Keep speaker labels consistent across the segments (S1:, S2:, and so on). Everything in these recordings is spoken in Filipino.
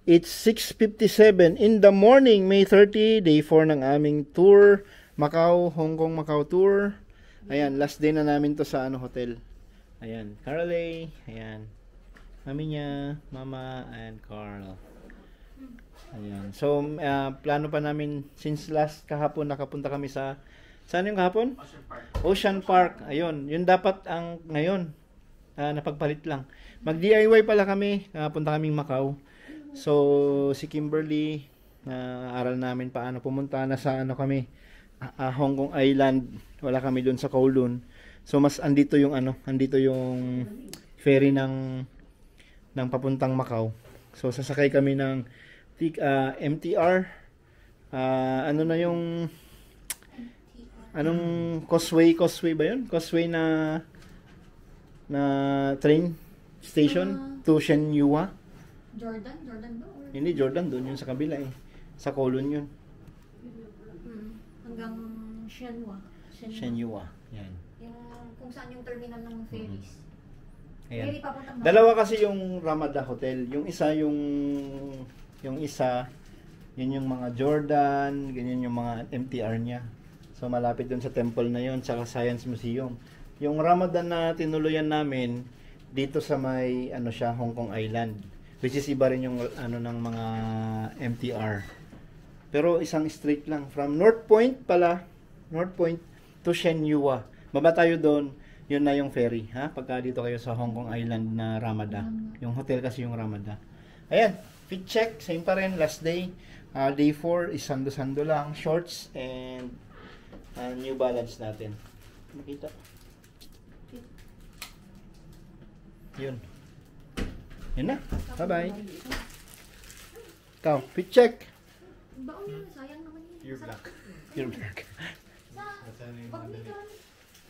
S1: It's 6:57 in the morning, May 30, day 4 ng aming tour. Macau, Hong Kong Macau tour. Ayan, last day na namin to sa hotel. Ayan, Carly, ayan. Mami niya, Mama, and Carl. Ayan. So, plano pa namin, since last kahapon, nakapunta kami sa, saan yung kahapon?
S2: Ocean Park.
S1: Ocean Park. Ayun, yun dapat ang ngayon. Napagpalit lang. Mag-DIY pala kami, punta kaming Macau. So, si Kimberly, aral namin paano pumunta na sa kami, Hong Kong Island. Wala kami doon sa Kowloon. So, mas andito yung andito yung ferry ng papuntang Macau. So, sasakay kami ng MTR. Ano na yung anong causeway ba yun? Causeway na train station to Shenyua.
S3: Jordan ba?
S1: Hindi, Jordan doon yun sa kabila eh. Sa Kowloon yun.
S3: Hanggang
S1: Shenyua. Yan.
S3: Yung kung saan yung terminal ng ferries.
S1: Ayan.
S3: Ferry papuntang
S1: Dalawa kasi yung Ramada Hotel. Yung isa yun yung mga Jordan, ganyan yung mga MTR niya. So malapit dun sa temple na yun, sa Science Museum. Yung Ramadan na tinuluyan namin dito sa may Hong Kong Island, which is iba rin yung ng mga MTR. Pero isang straight lang from North Point to Shenyua. Baba tayo doon, yun na yung ferry, ha? Pagka dito kayo sa Hong Kong Island na Ramada. Yung hotel kasi yung Ramada. Ayan, fit check, same pa rin, last day. Day 4 is sando-sando lang, shorts and New Balance natin. Makita. Yun. Yun na. Bye-bye. Ikaw, fit check.
S3: Baon yun, sayang naman yun.
S2: Pure black.
S1: Pure black.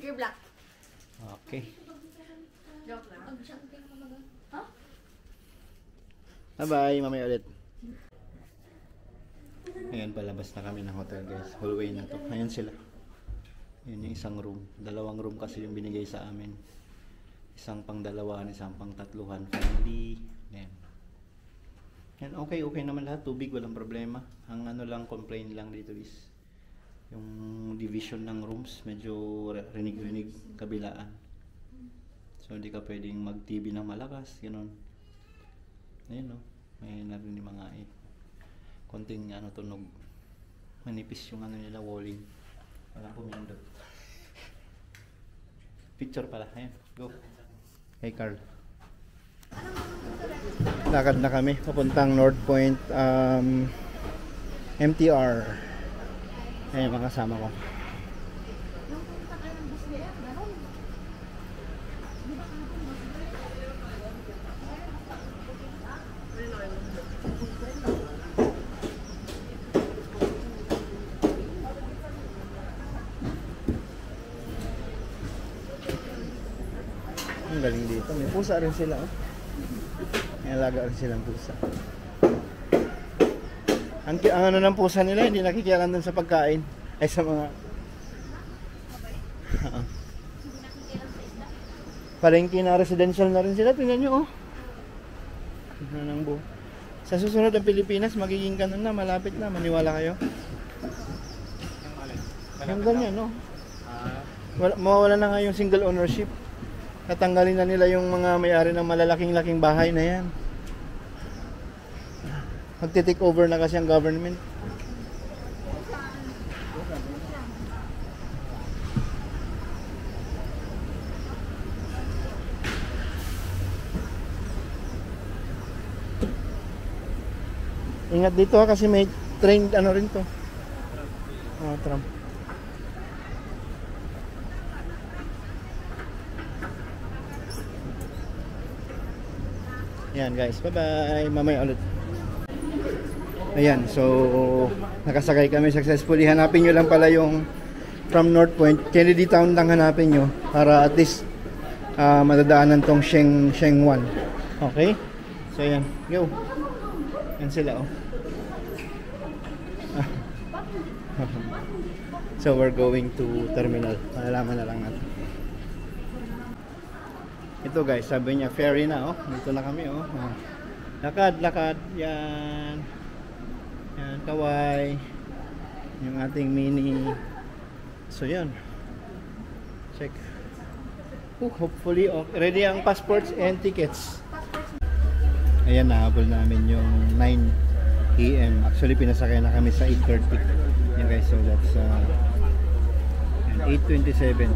S3: Pure black.
S1: Okay.
S3: Joke lang. Pag-jumping ka mag- Ha?
S1: Bye-bye. Mamaya ulit. Ayan, palabas na kami ng hotel, guys. Hallway na to. Ayan sila. Ayan yung isang room. Dalawang room kasi yung binigay sa amin. Isang pang dalawahan, isang pang tatluhan. Family. Ayan. Ayan, okay naman lahat. Tubig, walang problema. Ang lang, complain lang dito is yung division ng rooms. Medyo rinig-rinig kabilaan. So, hindi ka pwedeng mag-TV ng malakas. Ganun. Ayan, no. May narinig mga konting tunog. Manipis yung nila, walling. Walang pumindot. Picture pala. Ayan, go. Hey Carl. Lakad na kami papuntang North Point MTR. Ayan, mga kasama ko. Ang galing dito. May pusa rin sila, oh. May alaga rin silang pusa. Ang ng pusa nila, hindi nakikialam dun sa pagkain. Ay, sa mga... Palengke na residential na rin sila. Tingnan nyo, oh. Tingnan ng buo. Sa susunod ng Pilipinas, magiging ganun na. Malapit na. Maniwala kayo. Yung ganyan, no? Mawawala na nga yung single ownership. Natanggalin na nila yung mga may-ari ng malalaking-laking bahay na yan. Magte-take over na kasi ang government. Ingat dito kasi may train rin to. Tram. Ayan guys, bye-bye. Mamaya ulit. Ayan, so nakasakay kami successfully. Hanapin nyo lang pala yung from North Point. Kennedy Town lang hanapin nyo para at least madadaanan tong Sheng 1. Okay? So ayan, go. Yan sila, oh. So we're going to terminal. Malalaman na lang natin. Ito guys, sabi niya ferry na, oh. Dito na kami, oh. Lakad, lakad. Yan. Yan, kaway. Yung ating mini. So yan. Check. Hopefully, okay. Ready ang passports and tickets. Ayan, nahabol namin yung 9 AM. Actually, pinasakay na kami sa 8:30. Yan guys, so that's 8:27.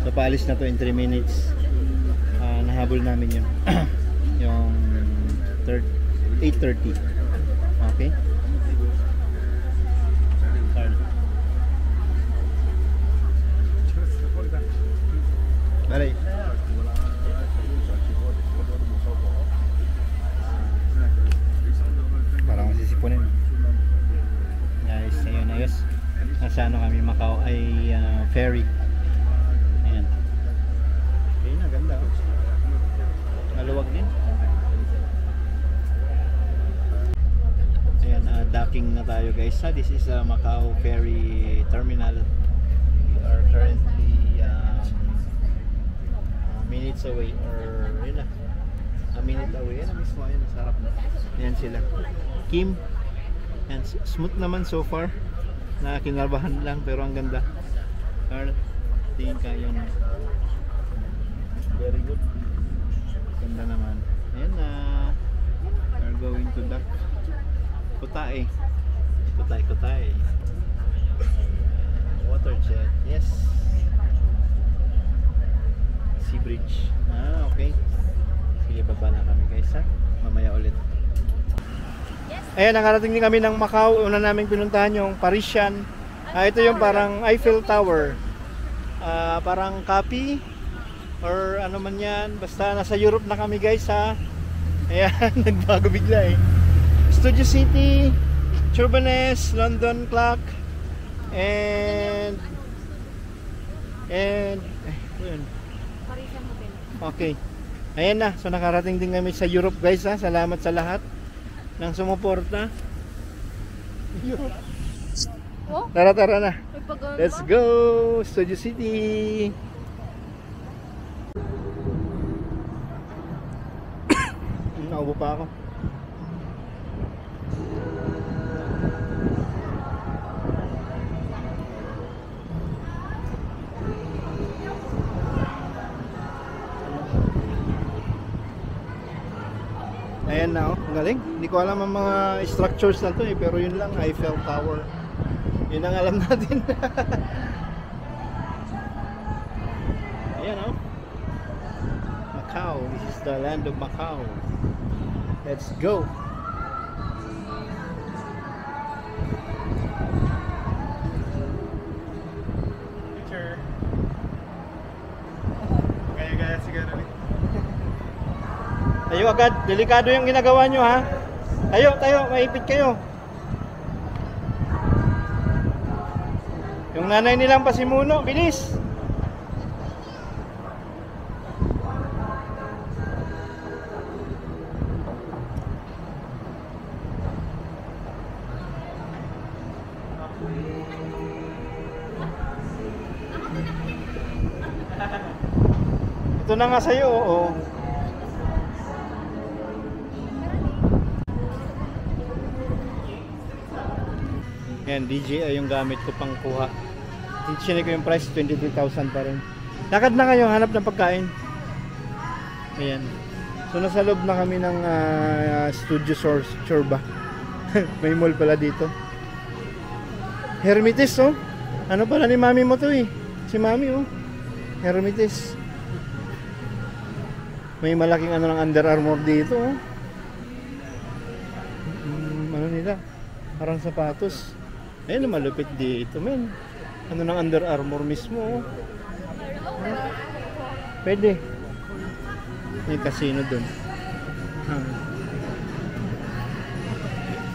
S1: So, paalis na to in 3 minutes. Nahabol namin yun. Yung 8:30. Okay? Bye. Parang masisipunin. Guys, ayun, ayos. Nasa ano kami, Macau ay ferry. Ayan. Okay na, ganda. Maluwag din. Ayan, docking na tayo guys. This is Macau Ferry Terminal. We are currently minutes away, or yun na, a minute away. Yan mismo, ayun, sarap na. Yan sila, Kim. And smooth naman so far. Kinarbahan lang pero ang ganda. Carl, tingin kayo na. Very good. Ganda naman. Ayan na. We're going to dock. Kutay. Kutay, kutay. Water jet. Yes. Sea bridge. Okay. Sige, baba na kami guys ha. Mamaya ulit. Ayan, nakarating din kami ng Macau. Una namin pinuntahan yung Parisian. Ito yung parang Eiffel Tower. Parang copy or ano man yan. Basta nasa Europe na kami guys ha. Ayan, nagbago bigla eh. Studio City, Turbanes, London Clock, and yun. Okay. Ayan na. So nakarating din kami sa Europe guys ha. Salamat sa lahat ng sumuporta. Europe. Tara, tara na. Let's go! Studio City! Naubo pa ako. Ayan na, oh. Ang galing. Hindi ko alam ang mga structures na to eh, pero yun lang, Eiffel Tower. Yun ang alam natin. Ayan, oh. Macau. This is the land of Macau. Let's go. Picture. Gaya-gaya siguro. Tayo agad, delikado yung ginagawa nyo ha. Tayo, tayo, maipit kayo. Yung nanay nilang pasimuno, bilis. Ito na nga sa'yo, oo. Yan, DJI yung gamit ko pang kuha. Sinig ko yung price, 23,000 pa rin. Lakad na kayo, hanap ng pagkain. Ayan. So nasa loob na kami ng Studio Chorba. May mall pala dito. Hermitis, oh. Ano pala ni mami mo to eh. Si mami, oh. Hermitis. May malaking ano ng Under Armour dito, oh. Ano nila? Parang sapatos. Ayun, malupit dito, men. Ano ng Under Armour mismo, oh. Pwede. May casino dun.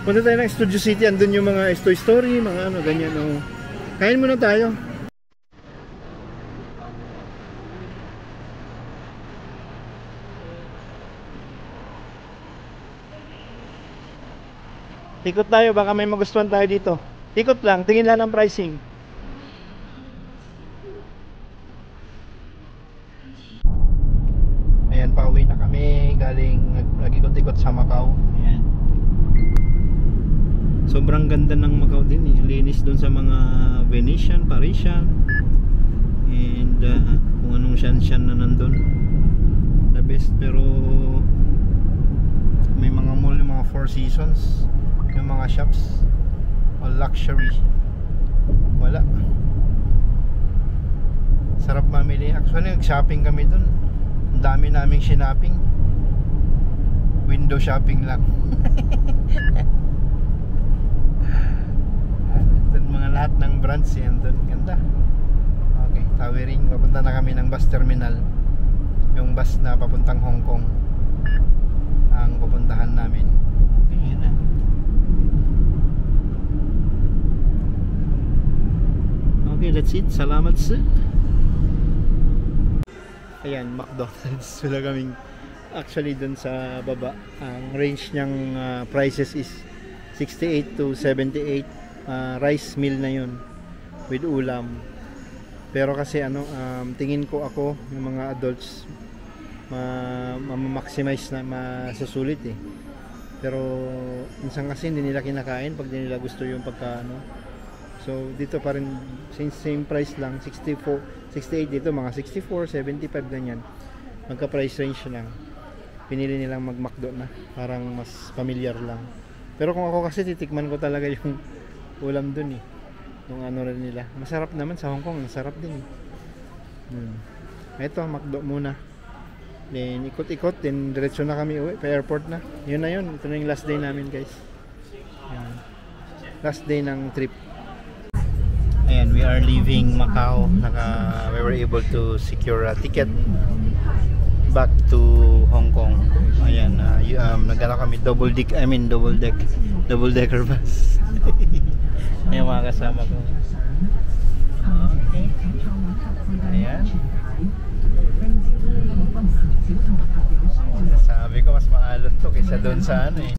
S1: Punta tayo ng Studio City. Andun yung mga Toy Story, mga ano, ganyan, oh. Kain muna tayo. Ikot tayo, baka may magustuhan tayo dito. Ikot lang, tingin lang ng pricing. Ayan, pauwi na kami. Galing galing nag-ikot-ikot sa Macau. Ayan. Sobrang ganda ng Macau din eh. Linis doon sa mga Venetian, Parisian, and kung anong syan-syan na nandun. The best. Pero may mga mall, yung mga Four Seasons, yung mga shops, all luxury. Wala. Sarap mamili. Actually, nag-shopping kami dun. Ang dami naming shopping. Window shopping lang. Dun mga lahat ng brands yan dun. Ganda. Okay, towering. Papunta na kami ng bus terminal. Yung bus na papuntang Hong Kong ang pupuntahan namin. Okay, yun na. Okay, that's it. Salamat sir. Ayan, McDonald's. Wala kaming actually dun sa baba. Ang range niyang prices is 68 to 78. Rice meal na yun with ulam. Pero kasi tingin ko ako yung mga adults ma-maximize na masusulit eh. Pero minsan kasi hindi nila kinakain pag hindi nila gusto yung So dito pa rin same price lang, 64, 68 dito, mga 64, 75 ganyan. Magka-price range lang. Pinili nilang mag-McDo na, parang mas familiar lang. Pero kung ako kasi titikman ko talaga yung ulam dun eh. Yung rin nila. Masarap naman sa Hong Kong, masarap din eh. Ito, McDo muna. Then ikot-ikot, then diretso na kami uwi, pa airport na. Yun na yun, ito na yung last day namin guys. Yan. Last day ng trip. Ayan, we are leaving Macau. We were able to secure a ticket back to Hong Kong. Ayan, nagala kami double decker bus. Ayan mga kasama ko. Okay. Ayan. Sabi ko mas maalon to kaysa doon sa